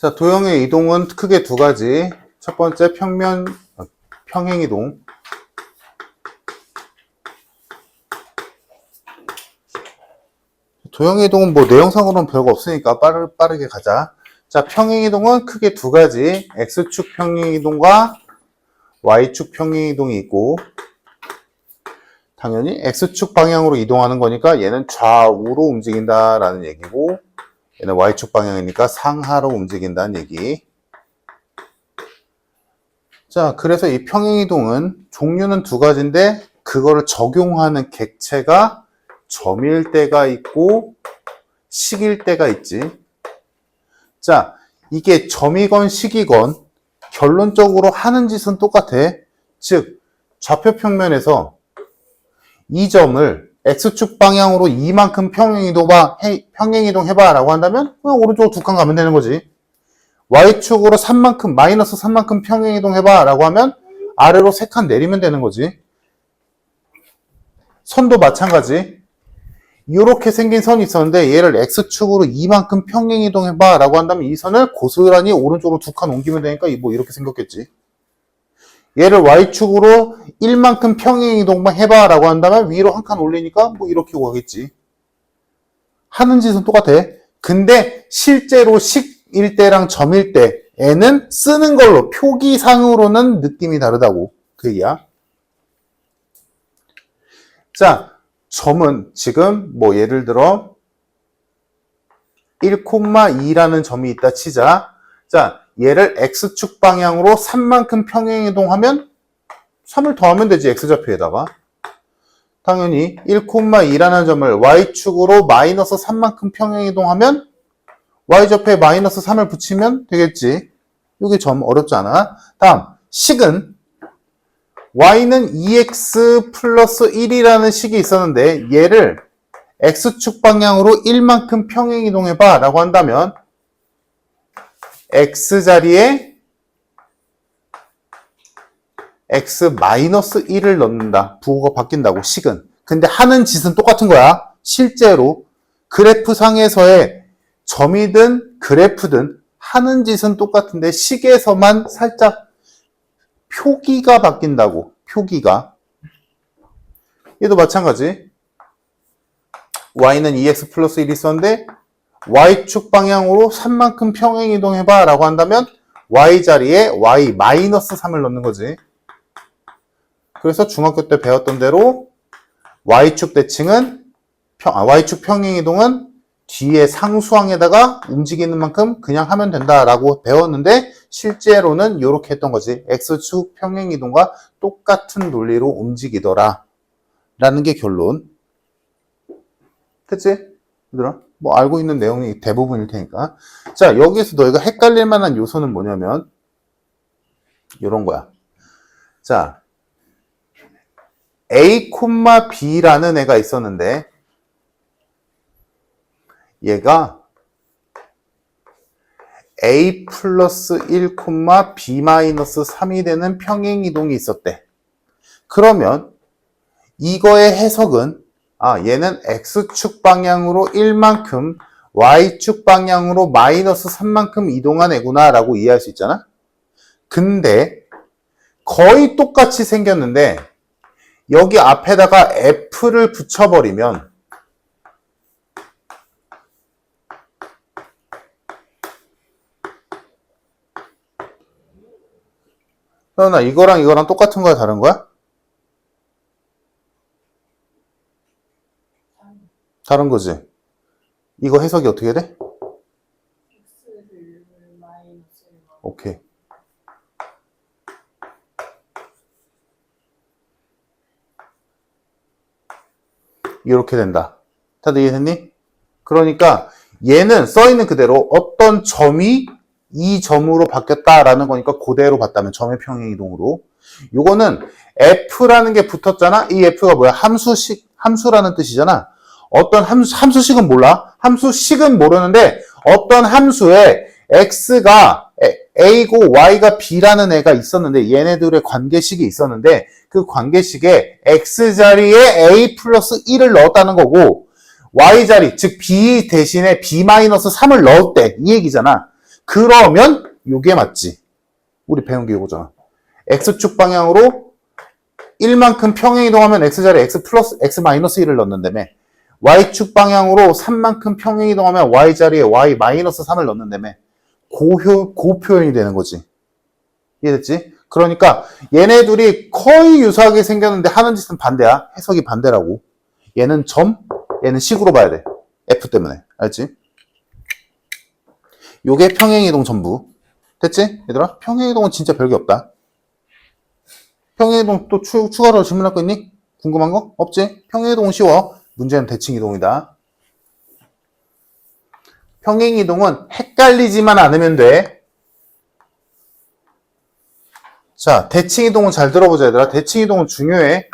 자, 도형의 이동은 크게 두 가지. 첫 번째 평행이동. 도형의 이동은 뭐 내용상으로는 별거 없으니까 빠르게 가자. 자, 평행이동은 크게 두 가지. X축 평행이동과 Y축 평행이동이 있고, 당연히 X축 방향으로 이동하는 거니까 얘는 좌우로 움직인다라는 얘기고, 얘는 Y축 방향이니까 상하로 움직인다는 얘기. 자, 그래서 이 평행이동은 종류는 두 가지인데 그거를 적용하는 객체가 점일 때가 있고 식일 때가 있지. 자, 이게 점이건 식이건 결론적으로 하는 짓은 똑같아. 즉, 좌표 평면에서 이 점을 X축 방향으로 이만큼 평행이동 해봐 라고 한다면 그냥 오른쪽으로 두 칸 가면 되는 거지. Y축으로 3만큼, 마이너스 3만큼 평행이동 해봐 라고 하면 아래로 3칸 내리면 되는 거지. 선도 마찬가지. 이렇게 생긴 선이 있었는데 얘를 X축으로 이만큼 평행이동 해봐 라고 한다면 이 선을 고스란히 오른쪽으로 두 칸 옮기면 되니까 뭐 이렇게 생겼겠지. 얘를 Y축으로 1만큼 평행이동만 해봐 라고 한다면 위로 한 칸 올리니까 뭐 이렇게 가겠지. 하는 짓은 똑같아. 근데 실제로 식일 때랑 점일 때 애는 쓰는 걸로 표기상으로는 느낌이 다르다고 그 얘기야. 자, 점은 지금 뭐 예를 들어 1,2라는 점이 있다 치자. 자, 얘를 X축 방향으로 3만큼 평행이동하면 3을 더하면 되지, X좌표에다가. 당연히 1,2라는 점을 Y축으로 마이너스 3만큼 평행이동하면 Y좌표에 마이너스 3을 붙이면 되겠지. 여기 점 어렵지 않아. 다음, 식은 Y는 2X 플러스 1이라는 식이 있었는데 얘를 X축 방향으로 1만큼 평행이동해봐 라고 한다면 X자리에 X-1을 넣는다. 부호가 바뀐다고, 식은. 근데 하는 짓은 똑같은 거야. 실제로 그래프상에서의 점이든 그래프든 하는 짓은 똑같은데 식에서만 살짝 표기가 바뀐다고. 표기가. 얘도 마찬가지. Y는 2X 플러스 1이 있었는데 Y축 방향으로 3만큼 평행이동해봐 라고 한다면 Y자리에 Y 마이너스 3을 넣는 거지. 그래서 중학교 때 배웠던 대로 Y축 대칭은 Y축 평행이동은 뒤에 상수항에다가 움직이는 만큼 그냥 하면 된다라고 배웠는데 실제로는 이렇게 했던 거지. X축 평행이동과 똑같은 논리로 움직이더라 라는 게 결론. 됐지? 얘들아? 뭐 알고 있는 내용이 대부분일 테니까. 자, 여기서 너희가 헷갈릴 만한 요소는 뭐냐면 이런 거야. 자, A, B라는 애가 있었는데 얘가 A 플러스 1, B 마이너스 3이 되는 평행이동이 있었대. 그러면 이거의 해석은 얘는 X축 방향으로 1만큼 Y축 방향으로 마이너스 3만큼 이동한 애구나 라고 이해할 수 있잖아. 근데 거의 똑같이 생겼는데 여기 앞에다가 F를 붙여버리면 나 이거랑 똑같은 거야, 다른 거야? 다른 거지. 이거 해석이 어떻게 돼? 오케이. 이렇게 된다. 다들 이해했니? 그러니까 얘는 써있는 그대로 어떤 점이 이 점으로 바뀌었다라는 거니까 그대로 봤다면 점의 평행이동으로. 요거는 F라는 게 붙었잖아. 이 F가 뭐야? 함수라는 뜻이잖아. 어떤 함수식은 몰라. 함수식은 모르는데 어떤 함수에 X가 A고 Y가 B라는 애가 있었는데 얘네들의 관계식이 있었는데 그 관계식에 X자리에 A 플러스 1을 넣었다는 거고 Y자리, 즉 B 대신에 B-3을 넣었대. 이 얘기잖아. 그러면 요게 맞지. 우리 배운 게 이거잖아. x축 방향으로 1만큼 평행이동하면 x자리에 x 플러스 x 마이너스 1을 넣는다며. y축 방향으로 3만큼 평행이동하면 y자리에 y 마이너스 3을 넣는다며. 고 표현이 되는 거지. 이해됐지? 그러니까 얘네 둘이 거의 유사하게 생겼는데 하는 짓은 반대야. 해석이 반대라고. 얘는 점, 얘는 식으로 봐야 돼. F 때문에. 알지? 요게 평행이동 전부. 됐지? 얘들아? 평행이동은 진짜 별게 없다. 평행이동 또 추가로 질문할 거 있니? 궁금한 거? 없지? 평행이동은 쉬워. 문제는 대칭이동이다. 평행이동은 헷갈리지만 않으면 돼. 자, 대칭이동은 잘 들어보자, 얘들아. 대칭이동은 중요해.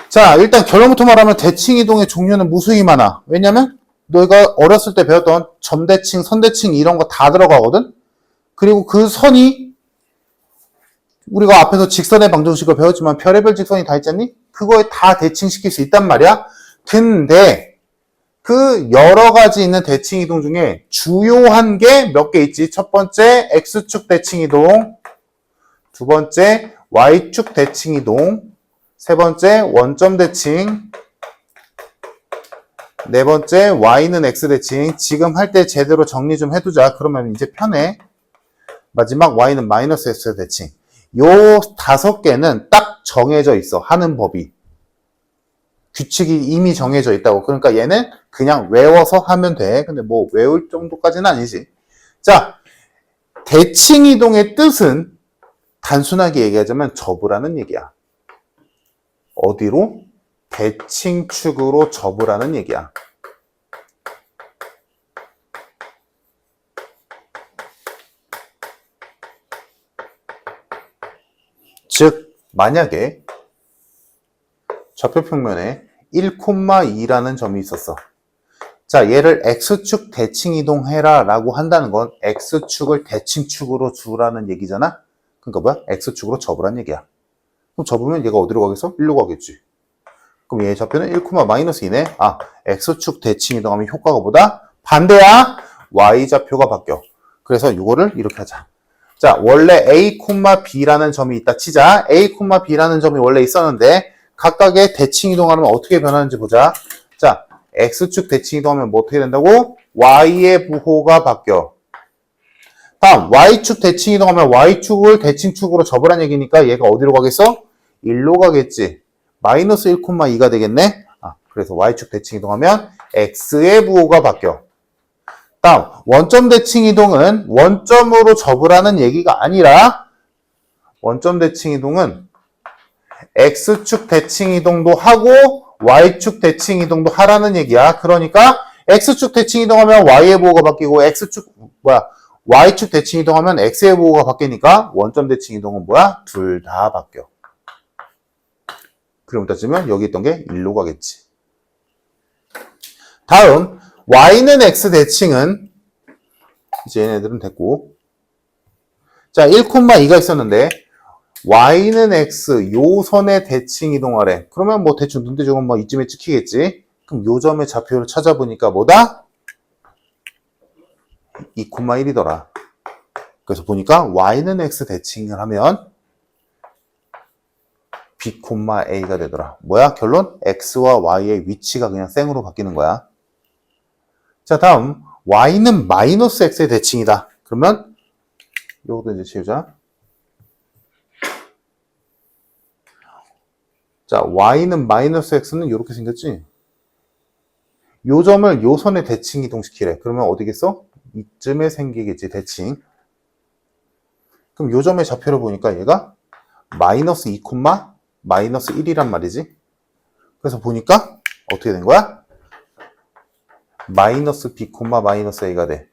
자, 일단 결론부터 말하면 대칭이동의 종류는 무수히 많아. 왜냐면 너희가 어렸을 때 배웠던 점대칭, 선대칭 이런 거 다 들어가거든? 그리고 그 선이 우리가 앞에서 직선의 방정식을 배웠지만 별의별 직선이 다 있잖니? 그거에 다 대칭시킬 수 있단 말이야. 근데 그 여러 가지 있는 대칭이동 중에 주요한 게 몇 개 있지? 첫 번째 X축 대칭이동, 두 번째 Y축 대칭이동, 세 번째 원점 대칭, 네 번째 Y는 X 대칭. 지금 할 때 제대로 정리 좀 해두자. 그러면 이제 편해. 마지막 Y는 마이너스 X 대칭. 요 5개는 딱 정해져 있어. 하는 법이. 규칙이 이미 정해져 있다고. 그러니까 얘는 그냥 외워서 하면 돼. 근데 뭐 외울 정도까지는 아니지. 자, 대칭이동의 뜻은 단순하게 얘기하자면 접으라는 얘기야. 어디로? 대칭축으로 접으라는 얘기야. 즉, 만약에 좌표평면에 1,2라는 점이 있었어. 자, 얘를 X축 대칭이동해라 라고 한다는 건 X축을 대칭축으로 주라는 얘기잖아? 그러니까 뭐야? X축으로 접으란 얘기야. 그럼 접으면 얘가 어디로 가겠어? 1로 가겠지. 그럼 얘의 좌표는 1,-2네. 아, X축 대칭이동하면 효과가 보다 반대야. Y좌표가 바뀌어. 그래서 이거를 이렇게 하자. 자, 원래 A, B라는 점이 있다 치자. A, B라는 점이 원래 있었는데 각각의 대칭이동하면 어떻게 변하는지 보자. 자, X축 대칭이동하면 뭐 어떻게 된다고? Y의 부호가 바뀌어. 다음, Y축 대칭이동하면 Y축을 대칭축으로 접으란 얘기니까 얘가 어디로 가겠어? 1로 가겠지. 마이너스 1,2가 되겠네. 아, 그래서 Y축 대칭이동하면 X의 부호가 바뀌어. 다음, 원점 대칭이동은 원점으로 접으라는 얘기가 아니라 원점 대칭이동은 X축 대칭이동도 하고 Y축 대칭이동도 하라는 얘기야. 그러니까 X축 대칭이동하면 Y의 부호가 바뀌고 Y축 대칭이동하면 X의 부호가 바뀌니까 원점 대칭이동은 뭐야? 둘 다 바뀌어. 그럼 따지면 여기 있던 게 1로 가겠지. 다음, Y는 X 대칭은 이제 얘네들은 됐고, 자, 1,2가 있었는데 Y는 X 요 선의 대칭 이동하래. 그러면 뭐 대충 눈대중은 뭐 이쯤에 찍히겠지. 그럼 요 점의 좌표를 찾아보니까 뭐다? 2,1이더라. 그래서 보니까 Y는 X 대칭을 하면 B, A가 되더라. 뭐야? 결론? X와 Y의 위치가 그냥 생으로 바뀌는 거야. 자, 다음 Y는 마이너스 X의 대칭이다. 그러면 요것도 이제 채우자. 자, Y는 마이너스 X는 이렇게 생겼지? 요 점을 요 선에 대칭 이동시키래. 그러면 어디겠어? 이쯤에 생기겠지, 대칭. 그럼 요 점의 좌표를 보니까 얘가 마이너스 2, 마이너스 1이란 말이지. 그래서 보니까 어떻게 된 거야? 마이너스 B, 마이너스 A가 돼.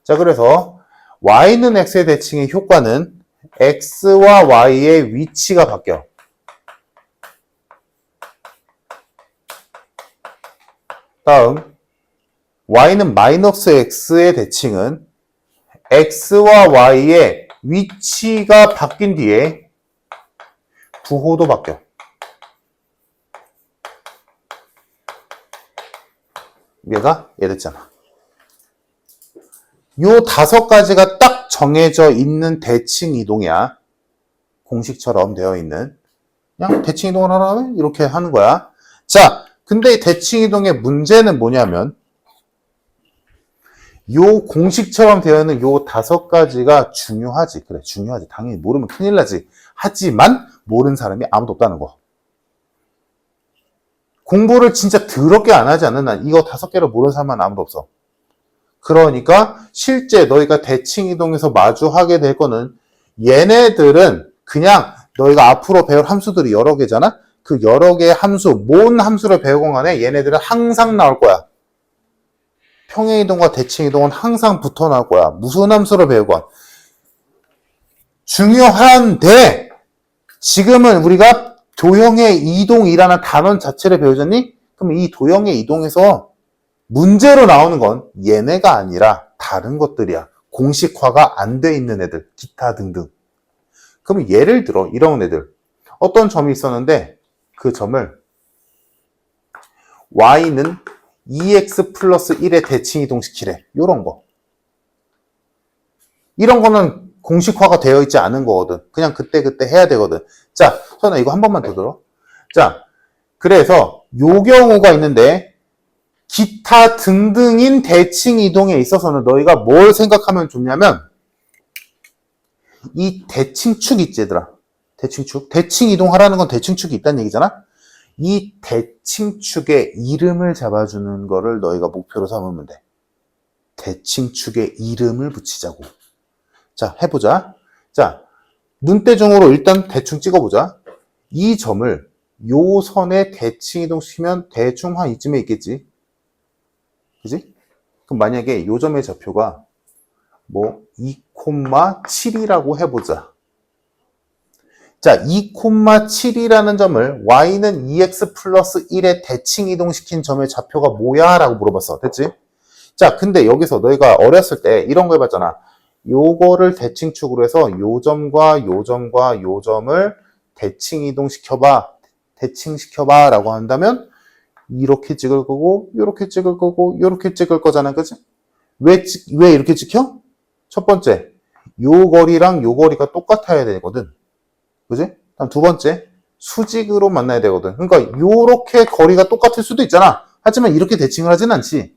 자, 그래서 Y는 X의 대칭의 효과는 X와 Y의 위치가 바뀌어. 다음, Y는 마이너스 X의 대칭은 X와 Y의 위치가 바뀐 뒤에 부호도 바뀌어. 얘가 얘랬잖아. 요 5가지가 딱 정해져 있는 대칭 이동이야. 공식처럼 되어 있는. 그냥 대칭 이동을 하라면 이렇게 하는 거야. 자, 근데 이 대칭 이동의 문제는 뭐냐면 요 공식처럼 되어 있는 요 5가지가 중요하지. 그래, 중요하지. 당연히 모르면 큰일 나지. 하지만 모르는 사람이 아무도 없다는 거. 공부를 진짜 더럽게 안 하지 않는 한 이거 5개를 모르는 사람은 아무도 없어. 그러니까 실제 너희가 대칭 이동에서 마주하게 될 거는 얘네들은 그냥 너희가 앞으로 배울 함수들이 여러 개잖아? 그 여러 개의 함수, 뭔 함수를 배우건 간에 얘네들은 항상 나올 거야. 평행이동과 대칭이동은 항상 붙어 나올 거야. 무슨 함수를 배우건. 중요한데 지금은 우리가 도형의 이동이라는 단원 자체를 배우잖니? 그럼 이 도형의 이동에서 문제로 나오는 건 얘네가 아니라 다른 것들이야. 공식화가 안 돼 있는 애들, 기타 등등. 그럼 예를 들어 이런 애들. 어떤 점이 있었는데 그 점을 y는 2x 플러스 1에 대칭 이동시키래. 요런 거. 이런 거는 공식화가 되어 있지 않은 거거든. 그냥 그때그때 해야 되거든. 자, 선아 이거 한 번만 더 들어. 자, 그래서 요 경우가 있는데 기타 등등인 대칭 이동에 있어서는 너희가 뭘 생각하면 좋냐면 이 대칭축 있지 얘들아. 대칭축. 대칭 이동하라는 건 대칭축이 있다는 얘기잖아. 이 대칭축의 이름을 잡아주는 거를 너희가 목표로 삼으면 돼. 대칭축의 이름을 붙이자고. 자, 해보자. 자, 눈대중으로 일단 대충 찍어보자. 이 점을 요 선에 대칭 이동시키면 대충 한 이쯤에 있겠지. 그지? 그럼 만약에 요 점의 좌표가 뭐 2,7이라고 해보자. 자, 2,7이라는 점을 y는 2x 플러스 1에 대칭 이동시킨 점의 좌표가 뭐야? 라고 물어봤어. 됐지? 자, 근데 여기서 너희가 어렸을 때 이런 거 해봤잖아. 요거를 대칭축으로 해서 요 점과 요 점과 요 점을 대칭 이동시켜봐. 대칭시켜봐. 라고 한다면 이렇게 찍을 거고, 요렇게 찍을 거고, 요렇게 찍을 거잖아. 그치? 왜 이렇게 찍혀? 첫 번째, 요 거리랑 요 거리가 똑같아야 되거든. 그지? 다음 두 번째, 수직으로 만나야 되거든. 그러니까 요렇게 거리가 똑같을 수도 있잖아. 하지만 이렇게 대칭을 하진 않지.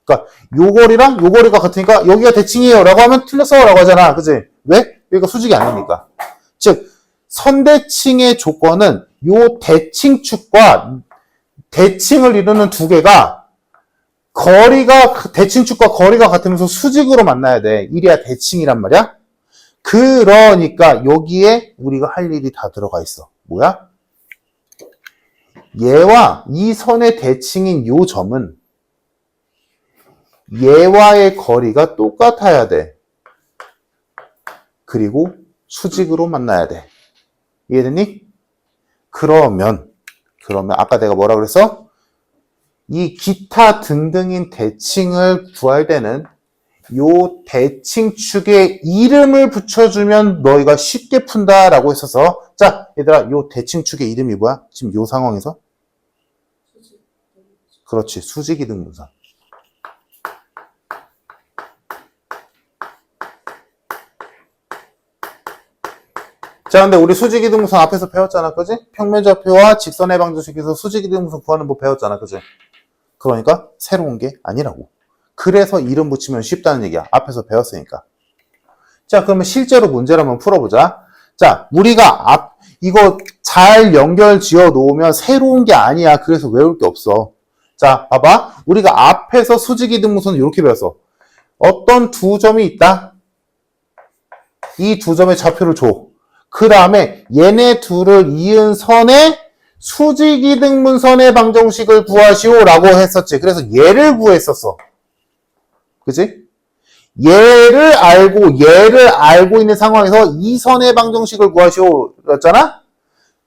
그러니까 요 거리랑 요 거리가 같으니까 여기가 대칭이에요 라고 하면 틀렸어 라고 하잖아. 그지? 왜? 여기가 수직이 아니니까. 즉, 선대칭의 조건은 요 대칭축과 대칭을 이루는 두 개가 대칭축과 거리가 같으면서 수직으로 만나야 돼. 이래야 대칭이란 말이야. 그러니까 여기에 우리가 할 일이 다 들어가 있어. 뭐야? 얘와 이 선의 대칭인 요 점은 얘와의 거리가 똑같아야 돼. 그리고 수직으로 만나야 돼. 이해됐니? 그러면 아까 내가 뭐라 그랬어? 이 기타 등등인 대칭을 구할 때는 요 대칭축에 이름을 붙여주면 너희가 쉽게 푼다라고 했어서 자 얘들아 요 대칭축의 이름이 뭐야? 지금 요 상황에서? 그렇지 수직이등분선. 자 근데 우리 수직이등분선 앞에서 배웠잖아 그지? 평면좌표와 직선의 방정식에서 수직이등분선 구하는 법 배웠잖아 그지? 그러니까 새로운 게 아니라고. 그래서 이름 붙이면 쉽다는 얘기야. 앞에서 배웠으니까. 자, 그러면 실제로 문제를 한번 풀어보자. 자, 우리가 이거 잘 연결 지어 놓으면 새로운 게 아니야. 그래서 외울 게 없어. 자, 봐봐. 우리가 앞에서 수직이등분선 이렇게 배웠어. 어떤 두 점이 있다. 이 두 점의 좌표를 줘. 그 다음에 얘네 둘을 이은 선의 수직이등분선의 방정식을 구하시오라고 했었지. 그래서 얘를 구했었어. 그치? 얘를 알고 있는 상황에서 이 선의 방정식을 구하시오였잖아?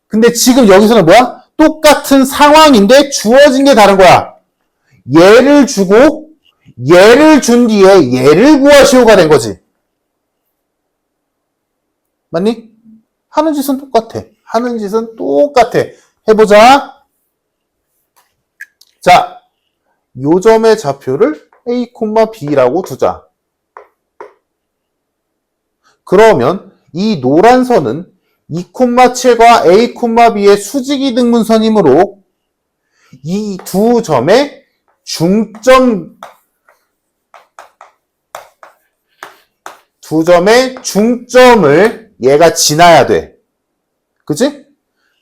근데 지금 여기서는 뭐야? 똑같은 상황인데 주어진 게 다른 거야. 얘를 주고 얘를 준 뒤에 얘를 구하시오가 된 거지. 맞니? 하는 짓은 똑같아. 해보자. 자, 요 점의 좌표를 A, B라고 두자. 그러면 이 노란 선은 2,7과 A, B의 수직이등분선이므로 이 두 점의 중점을 얘가 지나야 돼. 그치?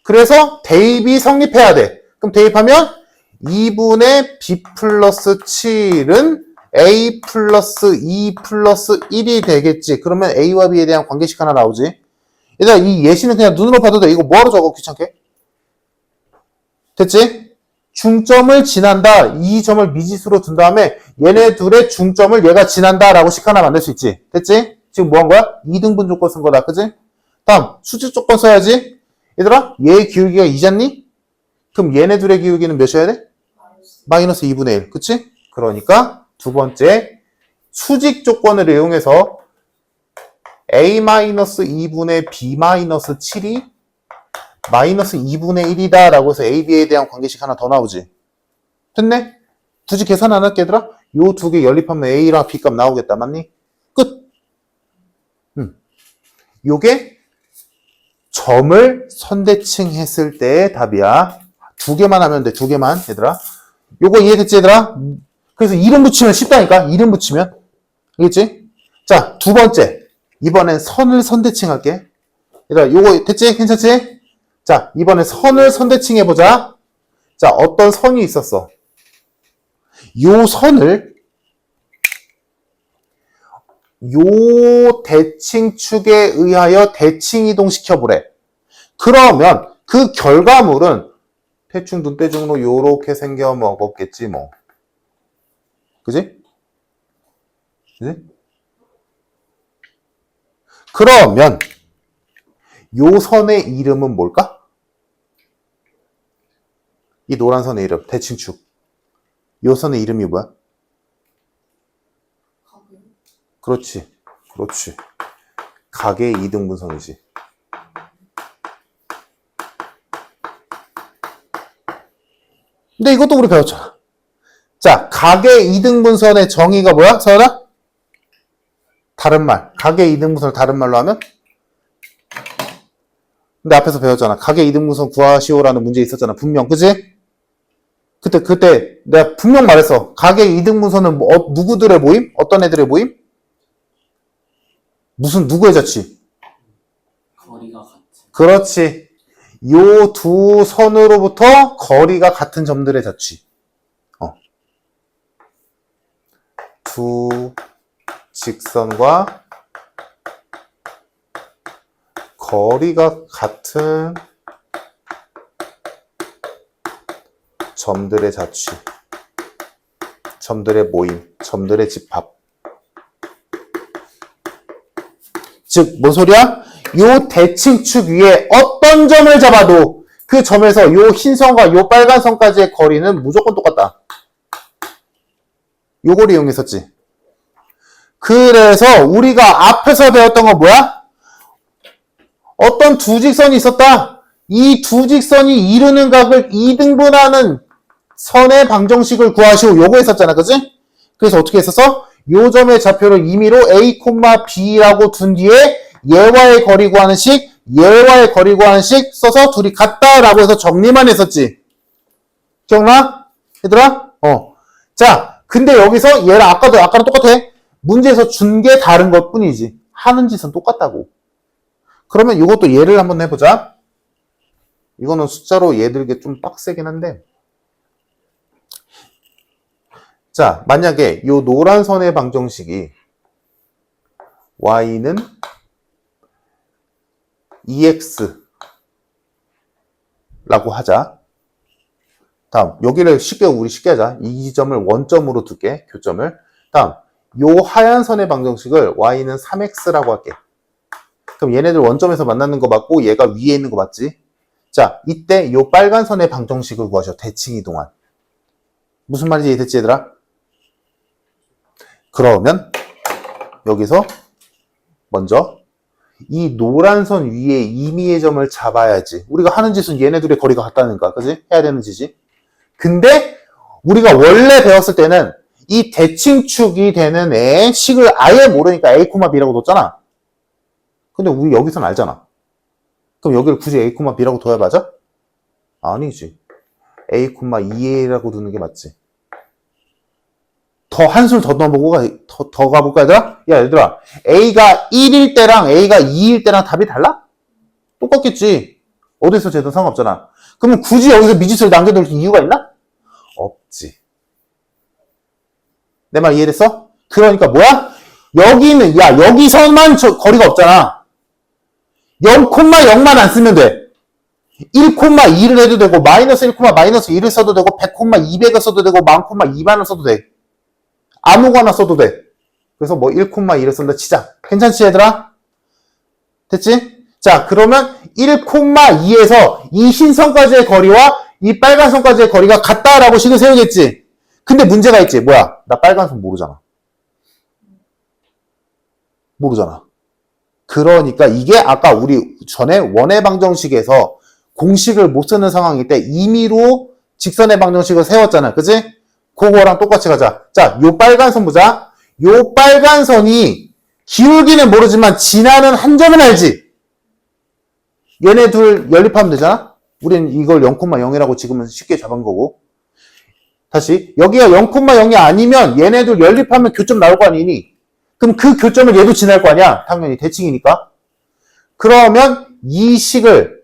그래서 대입이 성립해야 돼. 그럼 대입하면 2분의 B 플러스 7은 A 플러스 2 플러스 1이 되겠지. 그러면 A와 B에 대한 관계식 하나 나오지. 얘들아, 이 예시는 그냥 눈으로 봐도 돼. 이거 뭐하러 적어? 귀찮게? 됐지? 중점을 지난다. 이 점을 미지수로 둔 다음에 얘네 둘의 중점을 얘가 지난다 라고 식 하나 만들 수 있지. 됐지? 지금 뭐 한 거야? 2등분 조건 쓴 거다. 그치? 다음 수직 조건 써야지. 얘들아, 얘의 기울기가 2잖니? 그럼 얘네 둘의 기울기는 몇이어야 돼? 마이너스 2분의 1. 그치? 그러니까 두 번째 수직 조건을 이용해서 A-2분의 B-7이 마이너스 2분의 1이다 라고 해서 A, B에 대한 관계식 하나 더 나오지. 됐네? 굳이 계산 안 할게 얘들아. 요 두 개 연립하면 A랑 B 값 나오겠다. 맞니? 끝. 요게 점을 선대칭 했을 때의 답이야. 두 개만 하면 돼. 두 개만 얘들아. 요거 이해됐지 얘들아? 그래서 이름 붙이면 쉽다니까. 이름 붙이면. 알겠지? 자, 두 번째. 이번엔 선을 선대칭 할게. 얘들아, 요거 됐지? 괜찮지? 자, 이번에 선을 선대칭 해보자. 자, 어떤 선이 있었어. 요 선을 요 대칭축에 의하여 대칭 이동시켜보래. 그러면 그 결과물은 대충 눈대중으로 요렇게 생겨 먹었겠지 뭐. 그지? 그지? 그러면 요 선의 이름은 뭘까? 이 노란 선의 이름, 대칭축. 요 선의 이름이 뭐야? 그렇지. 그렇지. 각의 이등분선이지. 근데 이것도 우리 배웠잖아. 자, 각의 이등분선의 정의가 뭐야? 서연아? 다른 말. 각의 이등분선을 다른 말로 하면? 근데 앞에서 배웠잖아. 각의 이등분선 구하시오라는 문제 있었잖아. 분명. 그치? 그때 내가 분명 말했어. 각의 이등분선은 누구들의 모임? 어떤 애들의 모임? 무슨 누구의 자취? 거리가 같은. 그렇지. 요 두 선으로부터 거리가 같은 점들의 자취. 두 직선과 거리가 같은 점들의 자취. 점들의 모임. 점들의 집합. 즉, 뭔 소리야? 요 대칭축 위에 어떤 점을 잡아도 그 점에서 요 흰 선과 요 빨간 선까지의 거리는 무조건 똑같다. 요걸 이용했었지. 그래서 우리가 앞에서 배웠던 건 뭐야? 어떤 두 직선이 있었다. 이 두 직선이 이루는 각을 2등분하는 선의 방정식을 구하시오. 요거 했었잖아. 그치? 그래서 어떻게 했었어? 요 점의 좌표를 임의로 A, B라고 둔 뒤에 얘와의 거리 구하는 식, 얘와의 거리 구하는 식 써서 둘이 같다라고 해서 정리만 했었지. 기억나? 얘들아? 자, 근데 여기서 얘랑 아까랑 똑같아. 문제에서 준 게 다른 것 뿐이지. 하는 짓은 똑같다고. 그러면 이것도 예를 한번 해보자. 이거는 숫자로 얘 들기 좀 빡세긴 한데. 자, 만약에 이 노란 선의 방정식이 y는 2x 라고 하자. 다음, 여기를 우리 쉽게 하자. 이 지점을 원점으로 둘게, 교점을. 다음, 요 하얀 선의 방정식을 y는 3x라고 할게. 그럼 얘네들 원점에서 만나는 거 맞고 얘가 위에 있는 거 맞지? 자, 이때 요 빨간 선의 방정식을 구하셔. 대칭 이동한. 무슨 말인지 됐지 얘들아? 그러면 여기서 먼저 이 노란 선 위에 임의의 점을 잡아야지. 우리가 하는 짓은 얘네들의 거리가 같다니까. 그지? 해야 되는 짓이. 근데 우리가 원래 배웠을 때는 이 대칭축이 되는 애의 식을 아예 모르니까 A, B라고 뒀잖아. 근데 우리 여기서는 알잖아. 그럼 여기를 굳이 A, B라고 둬야 맞아? 아니지. A, 2A라고 두는 게 맞지. 더 한술 더 넣어보고 더 가볼까 얘들아? 야 얘들아, A가 1일 때랑 A가 2일 때랑 답이 달라? 똑같겠지. 어디서 재든 상관없잖아. 그러면 굳이 여기서 미지수를 남겨둘 이유가 있나? 없지. 내 말 이해됐어? 그러니까 뭐야? 여기는 여기서만 거리가 없잖아. 0,0만 안 쓰면 돼. 1,2를 해도 되고 마이너스 1, 마이너스 1을 써도 되고 100,200을 써도 되고 10,200을 써도 돼. 아무거나 써도 돼. 그래서 뭐 1,2를 쓴다 치자. 괜찮지 얘들아? 됐지? 자, 그러면 1,2에서 이 흰 선까지의 거리와 이 빨간 선까지의 거리가 같다라고 식을 세우겠지. 근데 문제가 있지. 뭐야? 나 빨간 선 모르잖아. 모르잖아. 그러니까 이게 아까 우리 전에 원의 방정식에서 공식을 못 쓰는 상황일 때 임의로 직선의 방정식을 세웠잖아. 그치? 그거랑 똑같이 가자. 자, 요 빨간 선 보자. 요 빨간 선이 기울기는 모르지만 지나는 한 점은 알지? 얘네 둘 연립하면 되잖아? 우리는 이걸 0,0이라고 지금은 쉽게 잡은 거고. 다시 여기가 0,0이 아니면 얘네 둘 연립하면 교점 나올 거 아니니? 그럼 그 교점을 얘도 지날 거 아니야? 당연히 대칭이니까. 그러면 이 식을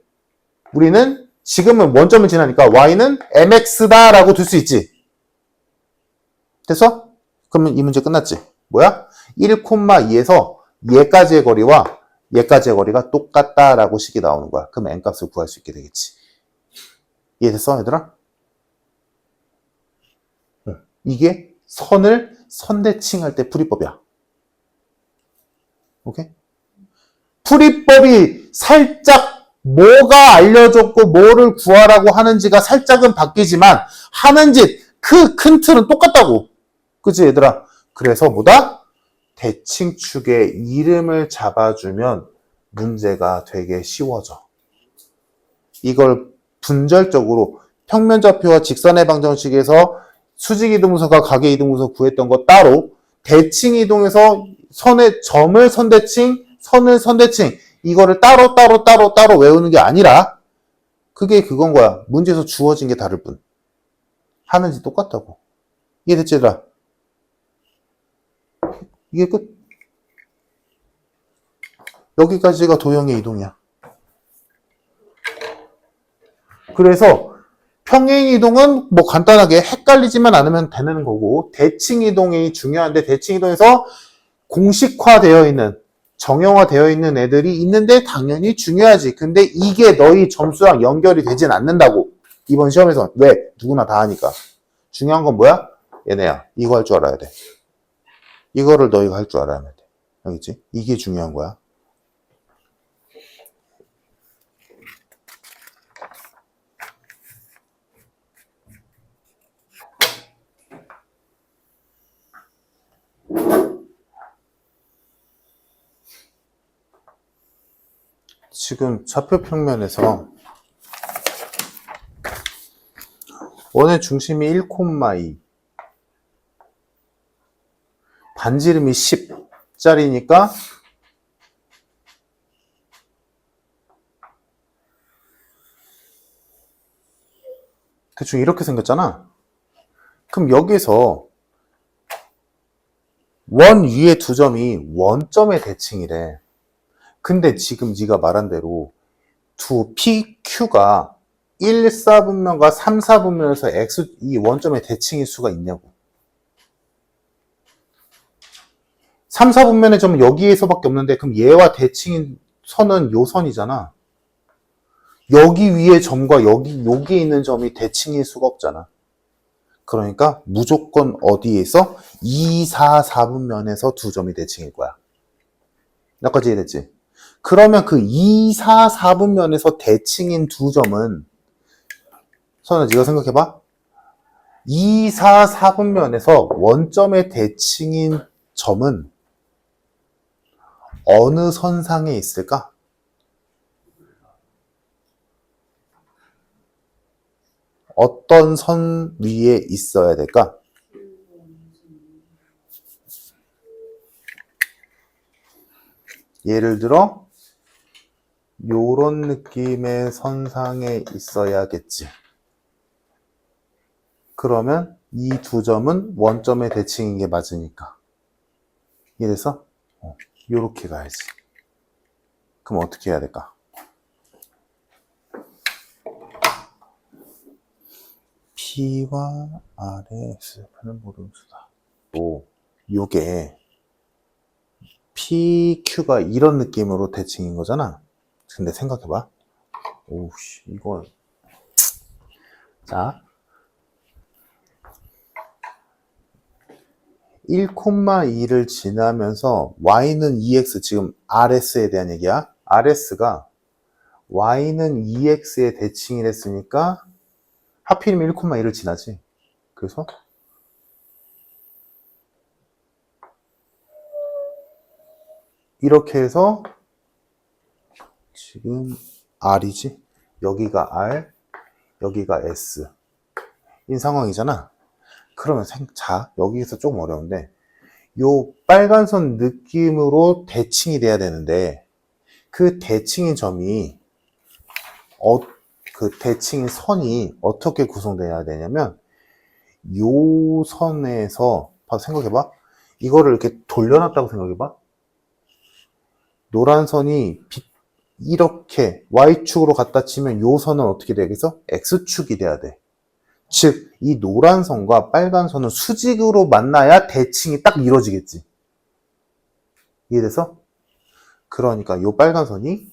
우리는 지금은 원점을 지나니까 y는 mx다라고 둘 수 있지. 됐어? 그러면 이 문제 끝났지. 뭐야? 1,2에서 얘까지의 거리와 얘까지의 거리가 똑같다라고 식이 나오는 거야. 그럼 n값을 구할 수 있게 되겠지. 이해됐어, 얘들아? 이게 선을 선대칭할 때 풀이법이야. 오케이? 풀이법이 살짝 뭐가 알려줬고 뭐를 구하라고 하는지가 살짝은 바뀌지만 하는 짓, 그 큰 틀은 똑같다고. 그치 얘들아? 그래서 뭐다? 대칭축의 이름을 잡아주면 문제가 되게 쉬워져. 이걸 분절적으로 평면좌표와 직선의 방정식에서 수직이동분서가 가계이동분서 구했던 거 따로 대칭이동에서 선의 점을 선대칭, 선을 선대칭 이거를 따로 외우는 게 아니라 그게 그건 거야. 문제에서 주어진 게 다를 뿐. 하는지 똑같다고. 이해됐지 얘들아? 이게 끝. 여기까지가 도형의 이동이야. 그래서 평행이동은 뭐 간단하게 헷갈리지만 않으면 되는 거고 대칭이동이 중요한데 대칭이동에서 공식화되어 있는 정형화되어 있는 애들이 있는데 당연히 중요하지. 근데 이게 너희 점수랑 연결이 되진 않는다고. 이번 시험에서. 왜? 누구나 다 하니까. 중요한 건 뭐야? 얘네야. 이거 할 줄 알아야 돼. 이거를 너희가 할 줄 알아야 돼. 알겠지? 이게 중요한 거야. 지금 좌표 평면에서 원의 중심이 1,2 반지름이 10짜리니까 대충 이렇게 생겼잖아. 그럼 여기서 원 위에 두 점이 원점의 대칭이래. 근데 지금 네가 말한 대로 두 PQ가 1, 4분면과 3, 4분면에서 X, 이 원점의 대칭일 수가 있냐고. 3, 4분면의 점은 여기에서밖에 없는데 그럼 얘와 대칭인 선은 요 선이잖아. 여기 위에 점과 여기에 있는 점이 대칭일 수가 없잖아. 그러니까 무조건 어디에서? 2, 4, 4분면에서 두 점이 대칭일 거야. 여기까지 이해됐지? 그러면 그 2, 4, 4분면에서 대칭인 두 점은 선아 네가 생각해봐. 2, 4, 4분면에서 원점의 대칭인 점은 어느 선상에 있을까? 어떤 선 위에 있어야 될까? 예를 들어 요런 느낌의 선상에 있어야겠지. 그러면 이 두 점은 원점의 대칭인 게 맞으니까. 이래서 요렇게 가야지. 그럼 어떻게 해야 될까? P와 R의 X좌표는 모름수다. 요게 PQ가 이런 느낌으로 대칭인 거잖아. 근데 생각해봐. 오우씨, 이거. 자. 1,2를 지나면서 y는 2x, 지금 RS에 대한 얘기야. RS가 y는 2x의 대칭이랬으니까 하필이면 1,2를 지나지. 그래서 이렇게 해서 지금 R이지. 여기가 R, 여기가 S 인 상황이잖아. 그러면 자, 여기서 조금 어려운데 요 빨간 선 느낌으로 대칭이 돼야 되는데 그 대칭인 점이 그 대칭인 선이 어떻게 구성돼야 되냐면 요 선에서 생각해봐. 이거를 이렇게 돌려놨다고 생각해봐. 노란 선이 이렇게 Y축으로 갖다 치면 요 선은 어떻게 되겠어? X축이 돼야 돼. 즉, 이 노란 선과 빨간 선은 수직으로 만나야 대칭이 딱 이루어지겠지. 이해돼서? 그러니까 요 빨간 선이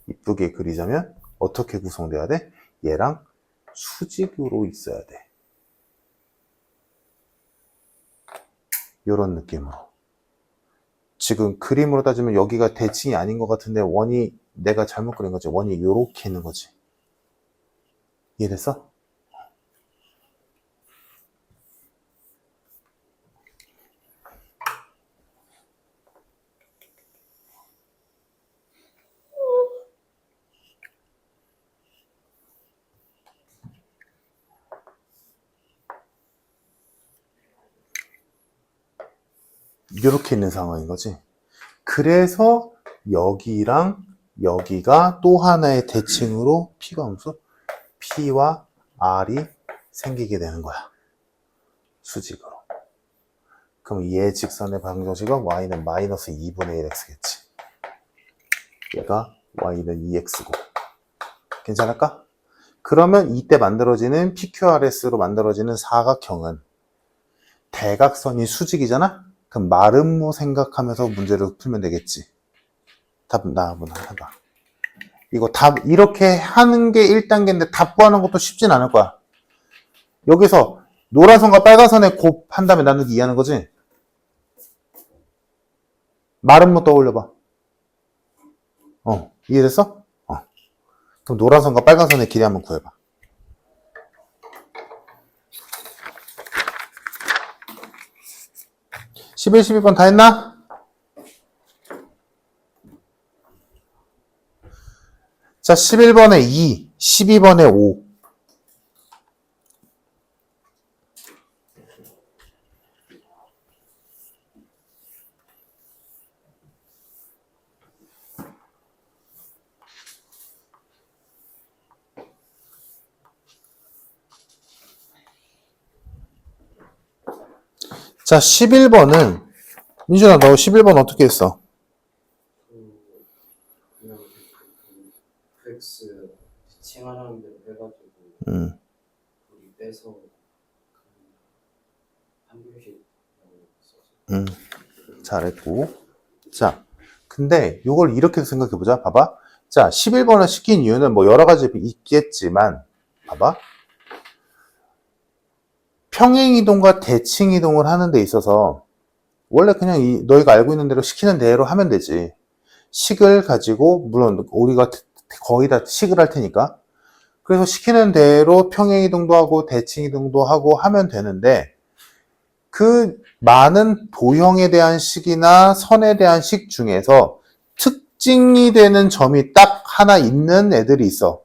이쁘게 그리자면 어떻게 구성돼야 돼? 얘랑 수직으로 있어야 돼. 요런 느낌으로. 지금 그림으로 따지면 여기가 대칭이 아닌 것 같은데 원이 내가 잘못 그린 거지. 원이 요렇게 있는 거지. 이해됐어? 이렇게 있는 상황인 거지. 그래서 여기랑 여기가 또 하나의 대칭으로 P가 함수 P와 R이 생기게 되는 거야. 수직으로. 그럼 얘 직선의 방정식은 y는 마이너스 2분의 1x겠지. 얘가 y는 2x고. 괜찮을까? 그러면 이때 만들어지는 PQRS로 만들어지는 사각형은 대각선이 수직이잖아? 그럼 마름모 생각하면서 문제를 풀면 되겠지. 답 나 한번 해봐. 이거 답 이렇게 하는 게 1단계인데 답 구하는 것도 쉽진 않을 거야. 여기서 노란 선과 빨간 선에 곱한 다음에 나누기 이해하는 거지? 마름모 떠올려봐. 이해됐어? 그럼 노란 선과 빨간 선의 길이 한번 구해봐. (11, 12번) 다 했나? 자, 11번에 2, 12번에 5. 자, 11번은 민준아, 너 11번 어떻게 했어? 그냥 FX 대칭하라는 대로 해가지고 우리 빼서 한 교씩 써서. 잘했고. 자, 근데 이걸 이렇게 생각해보자. 봐봐. 자, 11번을 시킨 이유는 뭐 여러 가지 있겠지만, 봐봐. 평행이동과 대칭이동을 하는 데 있어서 원래 그냥 너희가 알고 있는 대로 시키는 대로 하면 되지. 식을 가지고, 물론 우리가 거의 다 식을 할 테니까. 그래서 시키는 대로 평행이동도 하고 대칭이동도 하고 하면 되는데, 그 많은 도형에 대한 식이나 선에 대한 식 중에서 특징이 되는 점이 딱 하나 있는 애들이 있어.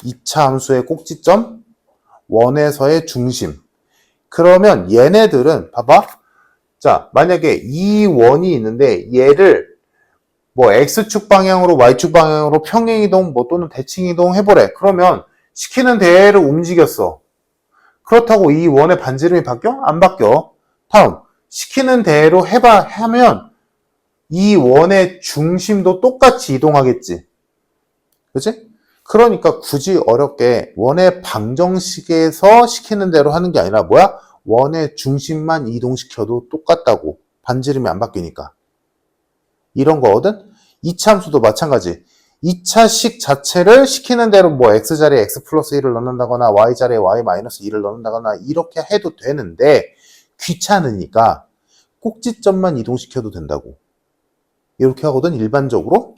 2차 함수의 꼭지점, 원에서의 중심. 그러면 얘네들은 봐봐. 자, 만약에 이 원이 있는데 얘를 뭐 x축 방향으로 y축 방향으로 평행이동 뭐 또는 대칭이동 해보래. 그러면 시키는 대로 움직였어. 그렇다고 이 원의 반지름이 바뀌어? 안 바뀌어. 다음 시키는 대로 하면 이 원의 중심도 똑같이 이동하겠지. 그치? 그러니까 굳이 어렵게 원의 방정식에서 시키는 대로 하는 게 아니라 뭐야? 원의 중심만 이동시켜도 똑같다고. 반지름이 안 바뀌니까. 이런 거거든? 2차 함수도 마찬가지. 2차식 자체를 시키는 대로 뭐 x자리에 x 플러스 1을 넣는다거나 y자리에 y 마이너스 2를 넣는다거나 이렇게 해도 되는데 귀찮으니까 꼭지점만 이동시켜도 된다고. 이렇게 하거든, 일반적으로.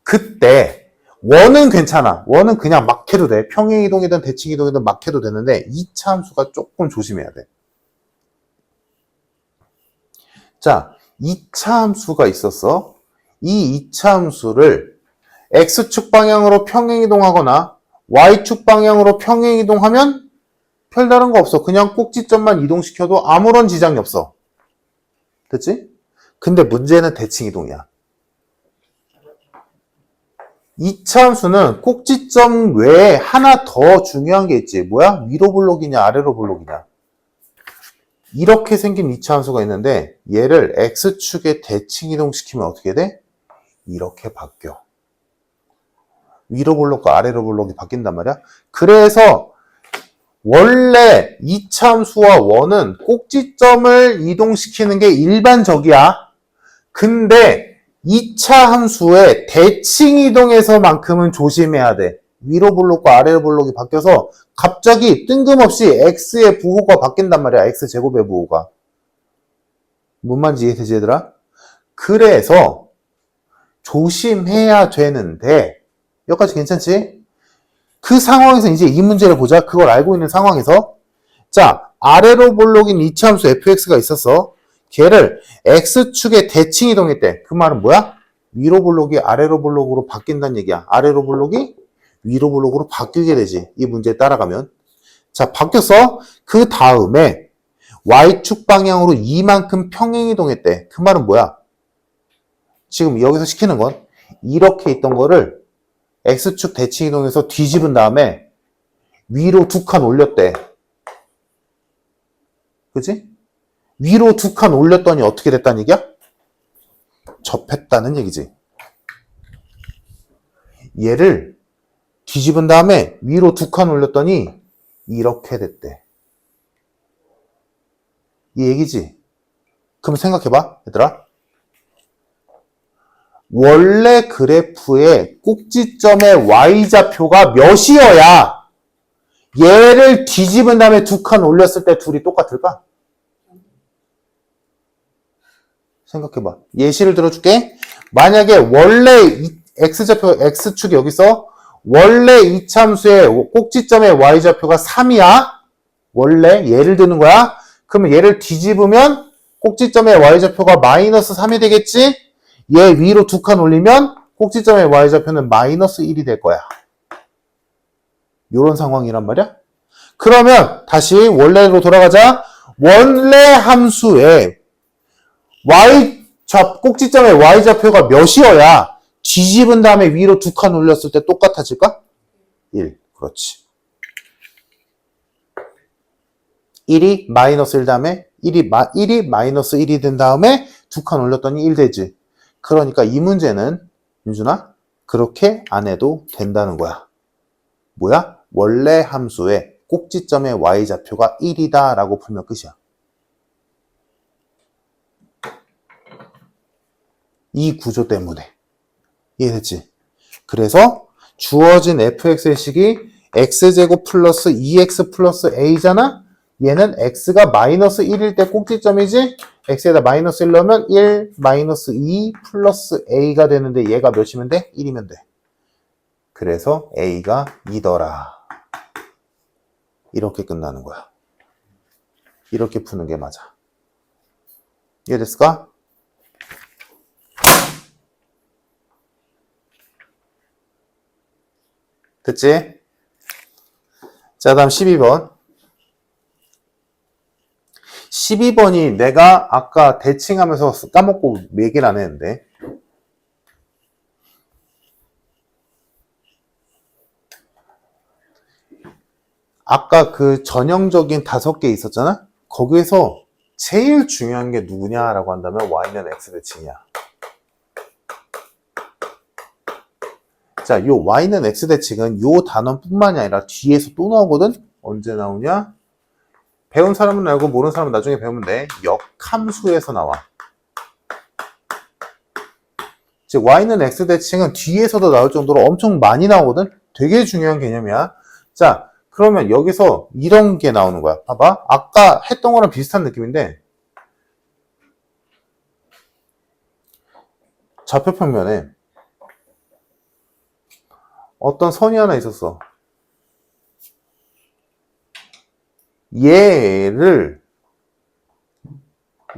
그때 원은 괜찮아. 원은 그냥 막 해도 돼. 평행이동이든 대칭이동이든 막 해도 되는데 2차 함수가 조금 조심해야 돼. 자, 2차 함수가 있었어. 이 2차 함수를 x축 방향으로 평행이동하거나 y축 방향으로 평행이동하면 별다른 거 없어. 그냥 꼭지점만 이동시켜도 아무런 지장이 없어. 됐지? 근데 문제는 대칭이동이야. 2차 함수는 꼭지점 외에 하나 더 중요한 게 있지. 뭐야? 위로 볼록이냐 아래로 볼록이냐. 이렇게 생긴 2차 함수가 있는데 얘를 x축에 대칭이동시키면 어떻게 돼? 이렇게 바뀌어. 위로 볼록과 아래로 볼록이 바뀐단 말이야. 그래서 원래 2차 함수와 원은 꼭지점을 이동시키는 게 일반적이야. 근데 2차 함수의 대칭 이동에서만큼은 조심해야 돼. 위로 볼록과 아래로 볼록이 바뀌어서 갑자기 뜬금없이 x의 부호가 바뀐단 말이야. x제곱의 부호가. 뭔 말인지 이해되지 얘들아? 그래서 조심해야 되는데 여기까지 괜찮지? 그 상황에서 이제 이 문제를 보자. 그걸 알고 있는 상황에서 자, 아래로 볼록인 2차 함수 fx가 있었어. 걔를 x축에 대칭 이동했대. 그 말은 뭐야? 위로 볼록이 아래로 볼록으로 바뀐다는 얘기야. 아래로 볼록이 위로 볼록으로 바뀌게 되지. 이 문제에 따라가면. 자, 바뀌었어. 그 다음에 y축 방향으로 이만큼 평행 이동했대. 그 말은 뭐야? 지금 여기서 시키는 건 이렇게 있던 거를 x축 대칭 이동해서 뒤집은 다음에 위로 2칸 올렸대. 그치? 위로 2칸 올렸더니 어떻게 됐다는 얘기야? 접했다는 얘기지. 얘를 뒤집은 다음에 위로 2칸 올렸더니 이렇게 됐대. 이 얘기지. 그럼 생각해봐, 얘들아. 원래 그래프의 꼭지점의 y좌표가 몇이어야 얘를 뒤집은 다음에 2칸 올렸을 때 둘이 똑같을까? 생각해봐. 예시를 들어줄게. 만약에 원래 x좌표, x축이 여기서 원래 이참수의 꼭지점의 y좌표가 3이야. 원래 얘를 드는 거야. 그러면 얘를 뒤집으면 꼭지점의 y좌표가 마이너스 3이 되겠지? 얘 위로 2칸 올리면 꼭지점의 y좌표는 마이너스 1이 될 거야. 이런 상황이란 말이야. 그러면 다시 원래로 돌아가자. 원래 함수의 꼭지점의 y좌표가 몇이어야 뒤집은 다음에 위로 2칸 올렸을 때 똑같아질까? 1. 그렇지. 1이 마이너스 1 다음에 1이 마이너스 1이 된 다음에 2칸 올렸더니 1 되지. 그러니까 이 문제는 윤준아 그렇게 안 해도 된다는 거야. 뭐야? 원래 함수의 꼭지점의 y좌표가 1이다 라고 풀면 끝이야. 이 구조 때문에. 이해됐지? 그래서 주어진 fx의 식이 x제곱 플러스 2x 플러스 a잖아? 얘는 x가 마이너스 1일 때 꼭지점이지? x에다 마이너스 1 넣으면 1 마이너스 2 플러스 a가 되는데 얘가 몇이면 돼? 1이면 돼. 그래서 a가 2더라. 이렇게 끝나는 거야. 이렇게 푸는 게 맞아. 이해됐을까? 됐지? 자, 다음 12번. 12번이 내가 아까 대칭하면서 까먹고 얘기를 안 했는데, 아까 그 전형적인 5개 있었잖아? 거기에서 제일 중요한 게 누구냐라고 한다면 y는 x 대칭이야. 자, 요 y는 x 대칭은 요 단원뿐만이 아니라 뒤에서 또 나오거든? 언제 나오냐? 배운 사람은 알고 모르는 사람은 나중에 배우면 돼. 역함수에서 나와. 즉 y는 x 대칭은 뒤에서도 나올 정도로 엄청 많이 나오거든? 되게 중요한 개념이야. 자, 그러면 여기서 이런 게 나오는 거야. 봐봐. 아까 했던 거랑 비슷한 느낌인데 좌표평면에 어떤 선이 하나 있었어. 얘를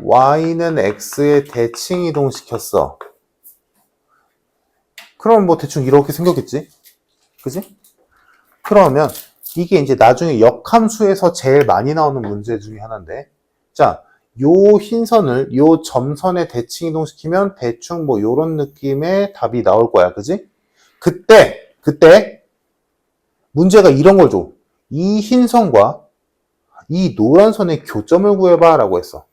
y는 x에 대칭 이동시켰어. 그럼 뭐 대충 이렇게 생겼겠지? 그지? 그러면 이게 이제 나중에 역함수에서 제일 많이 나오는 문제 중에 하나인데, 자, 요 흰선을 요 점선에 대칭 이동시키면 대충 뭐 요런 느낌의 답이 나올 거야. 그지? 그때 문제가 이런 걸 줘. 이 흰선과 이 노란 선의 교점을 구해봐 라고 했어.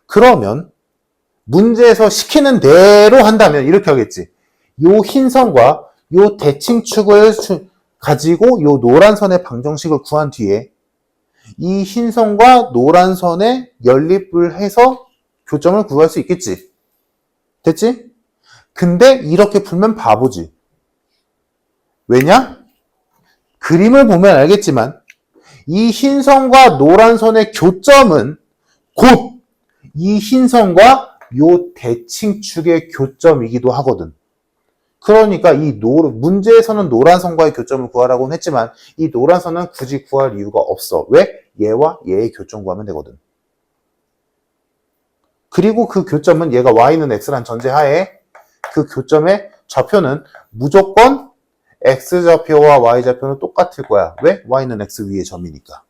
그러면 문제에서 시키는 대로 한다면 이렇게 하겠지. 요 흰선과 요 대칭축을 가지고 요 노란 선의 방정식을 구한 뒤에 이 흰선과 노란 선의 연립을 해서 교점을 구할 수 있겠지. 됐지? 근데 이렇게 풀면 바보지. 왜냐? 그림을 보면 알겠지만 이 흰선과 노란 선의 교점은 곧 이 흰선과 요 대칭축의 교점이기도 하거든. 그러니까 이 문제에서는 노란 선과의 교점을 구하라고는 했지만 이 노란 선은 굳이 구할 이유가 없어. 왜? 얘와 얘의 교점 구하면 되거든. 그리고 그 교점은 얘가 y는 x란 전제하에 그 교점의 좌표는 무조건 x좌표와 y좌표는 똑같을 거야. 왜? y는 x 위의 점이니까.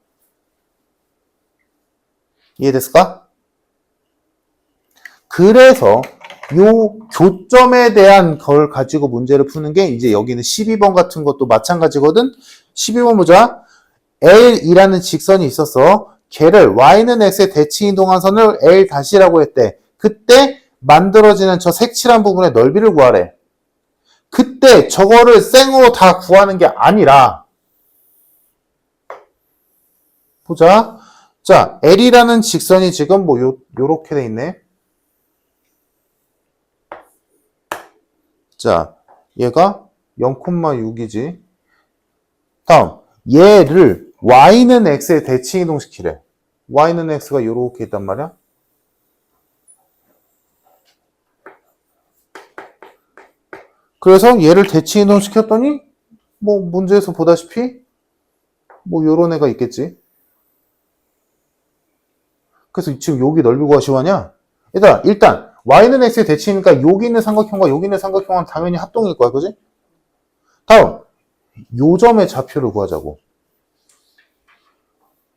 이해됐을까? 그래서 요 교점에 대한 걸 가지고 문제를 푸는 게 이제 여기는 12번 같은 것도 마찬가지거든. 12번 보자. L이라는 직선이 있었어. 걔를 y는 x에 대칭 이동한 선을 L-라고 했대. 그때 만들어지는 저 색칠한 부분의 넓이를 구하래. 그때 저거를 생으로 다 구하는 게 아니라 보자. 자, L이라는 직선이 지금 뭐 요렇게 돼 있네. 자, 얘가 0,6이지. 다음, 얘를 y는 x에 대칭 이동시키래. y는 x가 요렇게 있단 말이야. 그래서 얘를 대칭 이동시켰더니 뭐 문제에서 보다시피 뭐 요런 애가 있겠지. 그래서 지금 여기 넓이 구하시오하냐? 얘들아, 일단 y는 x에 대칭이니까 여기 있는 삼각형과 여기 있는 삼각형은 당연히 합동일 거야. 그지? 다음, 요 점의 좌표를 구하자고.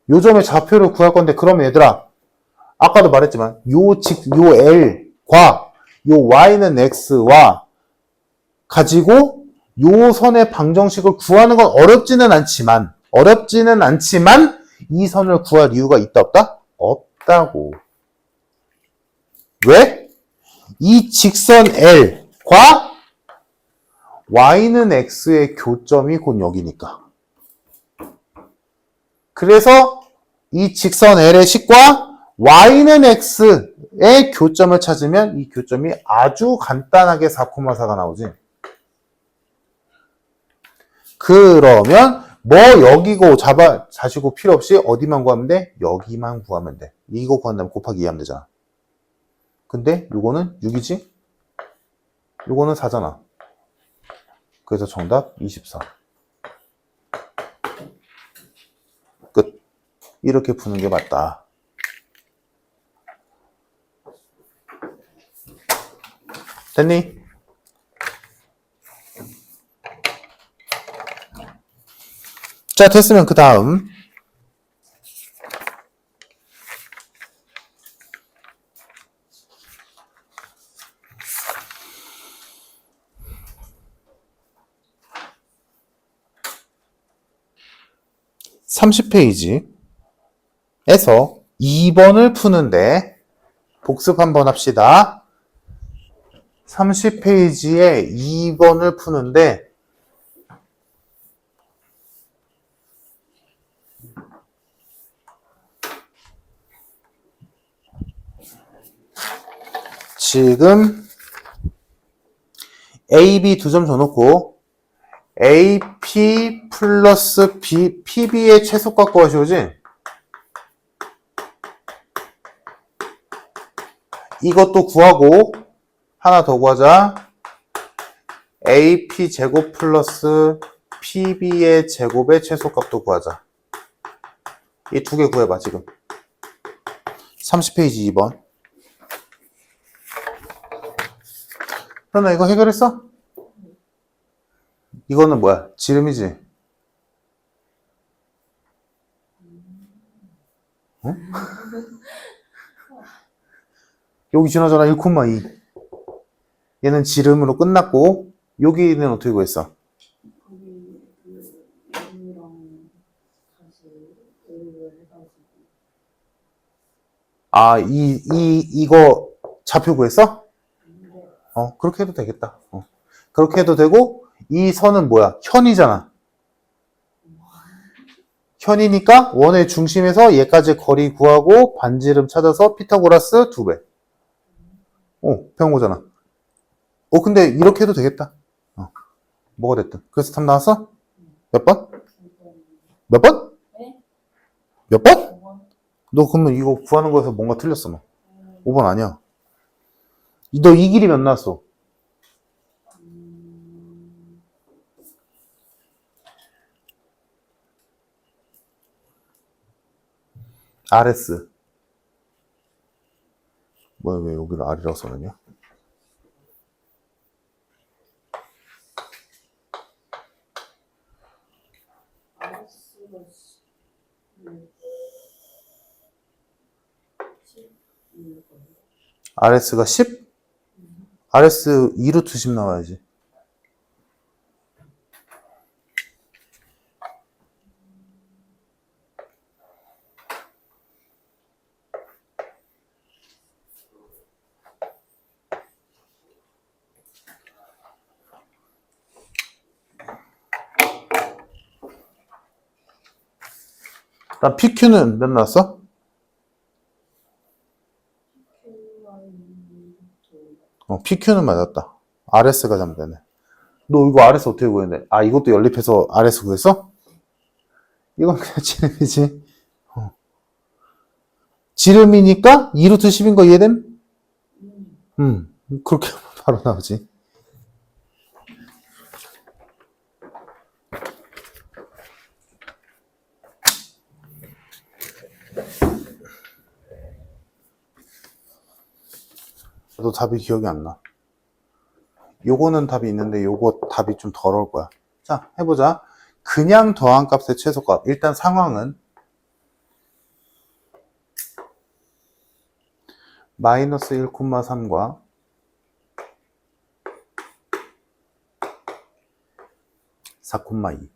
요 점의 좌표를 구할 건데 그러면 얘들아, 아까도 말했지만 요 L과 요 y는 x와 가지고 요 선의 방정식을 구하는 건 어렵지는 않지만 이 선을 구할 이유가 있다 없다? 없다고. 왜? 이 직선 L과 y는 x의 교점이 곧 여기니까. 그래서 이 직선 L의 식과 y는 x의 교점을 찾으면 이 교점이 아주 간단하게 4,4가 나오지. 그러면 뭐 여기고 자시고 필요 없이 어디만 구하면 돼? 여기만 구하면 돼. 이거 구한 다음에 곱하기 2하면 되잖아. 근데 요거는 6이지? 요거는 4잖아. 그래서 정답 24. 끝. 이렇게 푸는 게 맞다. 됐니? 자, 됐으면 그 다음 30페이지에서 2번을 푸는데 복습 한번 합시다. 30페이지에 2번을 푸는데 지금 A, B 두 점 줘놓고 AP 플러스 B, PB의 최소값 구하시오지? 이것도 구하고 하나 더 구하자. AP 제곱 플러스 PB의 제곱의 최소값도 구하자. 이 두 개 구해봐 지금. 30페이지 2번. 현아 이거 해결했어? 이거는 뭐야? 지름이지? 어? 여기 지나잖아 1,2. 얘는 지름으로 끝났고 여기는 어떻게 구했어? 거기 그 M이랑 다시 A를 해가지고 아, 이거 좌표 구했어? 그렇게 해도 되겠다. 그렇게 해도 되고, 이 선은 뭐야? 현이잖아. 현이니까 원의 중심에서 얘까지 거리 구하고 반지름 찾아서 피타고라스 2배. 배운 거잖아. 근데 이렇게 해도 되겠다. 뭐가 됐든. 그래서 답 나왔어? 몇 번? 몇 번? 네? 몇 번? 너 그러면 이거 구하는 거에서 뭔가 틀렸어, 너. 5번 아니야. 너 이 길이 몇 나왔어? RS. 뭐야, 왜 여기를 R이라고 써놨냐? RS가 RS가 10? RS 2루트 10 나와야지. 그다음 PQ는 몇 나왔어? PQ는 맞았다. RS가 잘못되네. 너 이거 RS 어떻게 구했는데? 이것도 연립해서 RS 구했어? 이건 그냥 지름이지. 지름이니까 2루트 10인 거 이해됨? 그렇게 하면 바로 나오지. 너 답이 기억이 안 나. 요거는 답이 있는데 요거 답이 좀 더러울 거야. 자, 해보자. 그냥 더한 값의 최소값. 일단 상황은 마이너스 1,3과 4,2.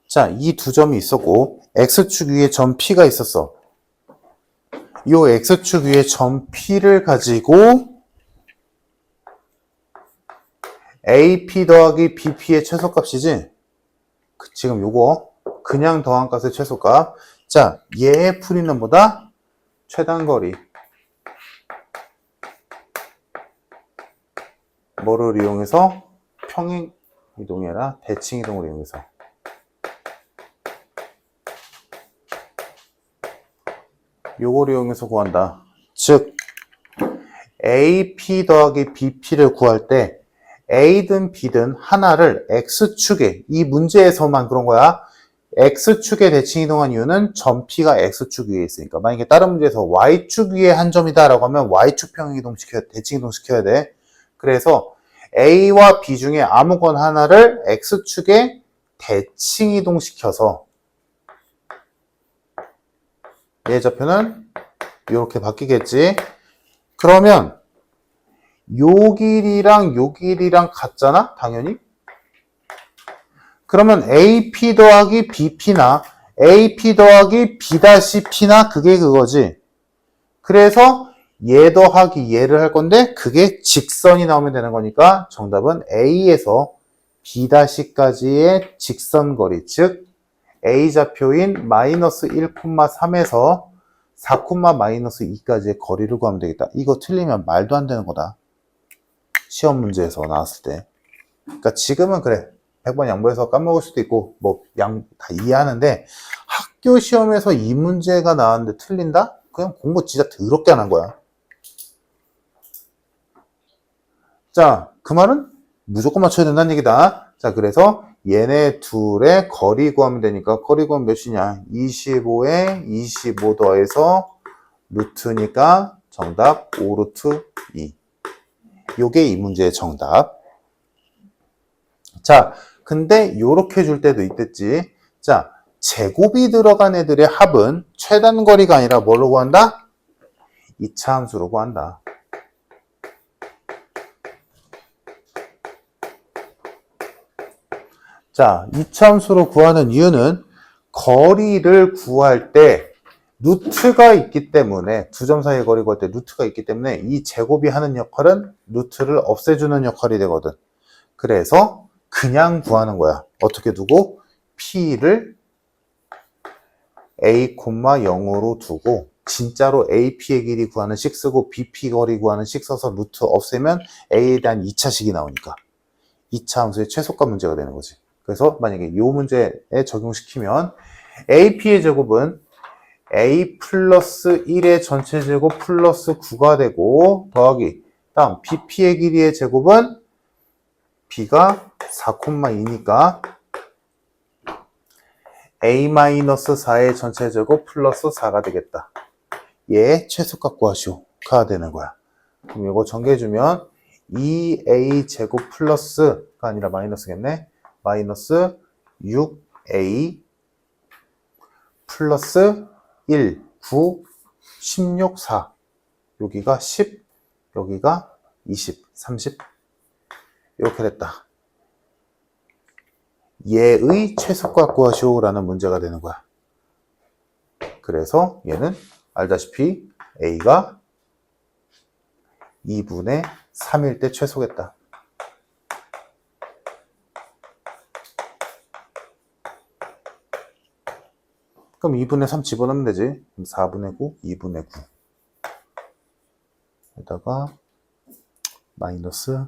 자, 이 두 점이 있었고 X축 위에 점 P가 있었어. 요 X축 위에 점 P를 가지고 AP 더하기 BP의 최소값이지? 지금 요거 그냥 더한 값의 최소값. 자, 얘의 풀이는 뭐다? 최단거리. 뭐를 이용해서? 평행 이동이 아니라 대칭 이동을 이용해서. 요걸 이용해서 구한다. 즉 AP 더하기 BP를 구할 때 A든 B든 하나를 X축에, 이 문제에서만 그런 거야. X축에 대칭 이동한 이유는 점 P가 X축 위에 있으니까. 만약에 다른 문제에서 Y축 위에 한 점이다 라고 하면 Y축 평행 이동 대칭 이동 시켜야 돼. 그래서 A와 B 중에 아무거나 하나를 X축에 대칭 이동시켜서 얘 좌표는 이렇게 바뀌겠지. 그러면 요 길이랑 요 길이랑 같잖아? 당연히. 그러면 AP 더하기 BP나 AP 더하기 B-P나 그게 그거지. 그래서 얘 더하기 얘를 할 건데 그게 직선이 나오면 되는 거니까 정답은 A에서 B-까지의 직선거리, 즉 A 좌표인 마이너스 1,3에서 4,-2까지의 거리를 구하면 되겠다. 이거 틀리면 말도 안 되는 거다. 시험 문제에서 나왔을 때. 그러니까 지금은 그래. 100번 양보해서 까먹을 수도 있고 뭐 다 이해하는데 학교 시험에서 이 문제가 나왔는데 틀린다? 그냥 공부 진짜 더럽게 안 한 거야. 자, 그 말은 무조건 맞춰야 된다는 얘기다. 자, 그래서 얘네 둘의 거리 구하면 되니까 거리 구하면 몇이냐? 25에 25 더해서 루트니까 정답 5루트 2. 요게 이 문제의 정답. 자, 근데 요렇게 줄 때도 있댔지. 자, 제곱이 들어간 애들의 합은 최단 거리가 아니라 뭘로 구한다? 2차 함수로 구한다. 자, 2차 함수로 구하는 이유는 거리를 구할 때 루트가 있기 때문에 두 점 사이의 거리 구할 때 루트가 있기 때문에 이 제곱이 하는 역할은 루트를 없애주는 역할이 되거든. 그래서 그냥 구하는 거야. 어떻게 두고? P를 A, 0으로 두고 진짜로 AP의 길이 구하는 식 쓰고 BP 거리 구하는 식 써서 루트 없애면 A에 대한 2차식이 나오니까 2차 함수의 최소값 문제가 되는 거지. 그래서 만약에 이 문제에 적용시키면 AP의 제곱은 A 플러스 1의 전체 제곱 플러스 9가 되고 더하기 다음 BP의 길이의 제곱은 B가 4,2니까 A-4의 전체 제곱 플러스 4가 되겠다. 얘 최소값 구하시오가 되는 거야. 그럼 이거 전개해주면 2A 제곱 플러스가 아니라 마이너스겠네. 마이너스 6A 플러스 1, 9, 16, 4. 여기가 10, 여기가 20, 30. 이렇게 됐다. 얘의 최소값 구하시오라는 문제가 되는 거야. 그래서 얘는 알다시피 A가 2분의 3일 때 최소겠다. 그럼 2분의 3 집어넣으면 되지. 4분의 9, 2분의 9. 여기다가 마이너스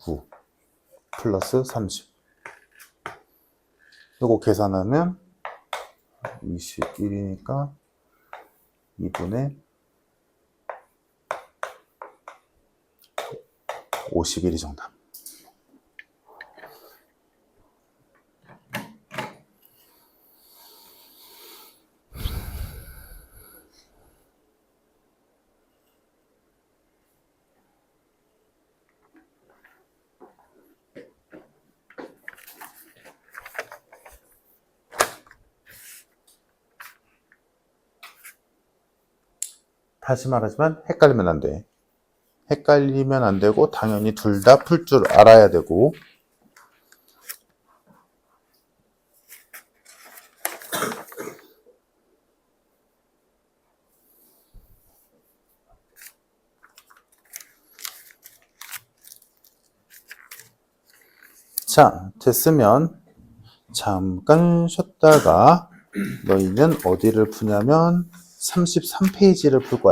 9 플러스 30. 이거 계산하면 21이니까 2분의 51이 정답. 다시 말하지만 헷갈리면 안 돼. 헷갈리면 안 되고 당연히 둘 다 풀 줄 알아야 되고 자, 됐으면 잠깐 쉬었다가 너희는 어디를 푸냐면 33페이지를 풀 거야.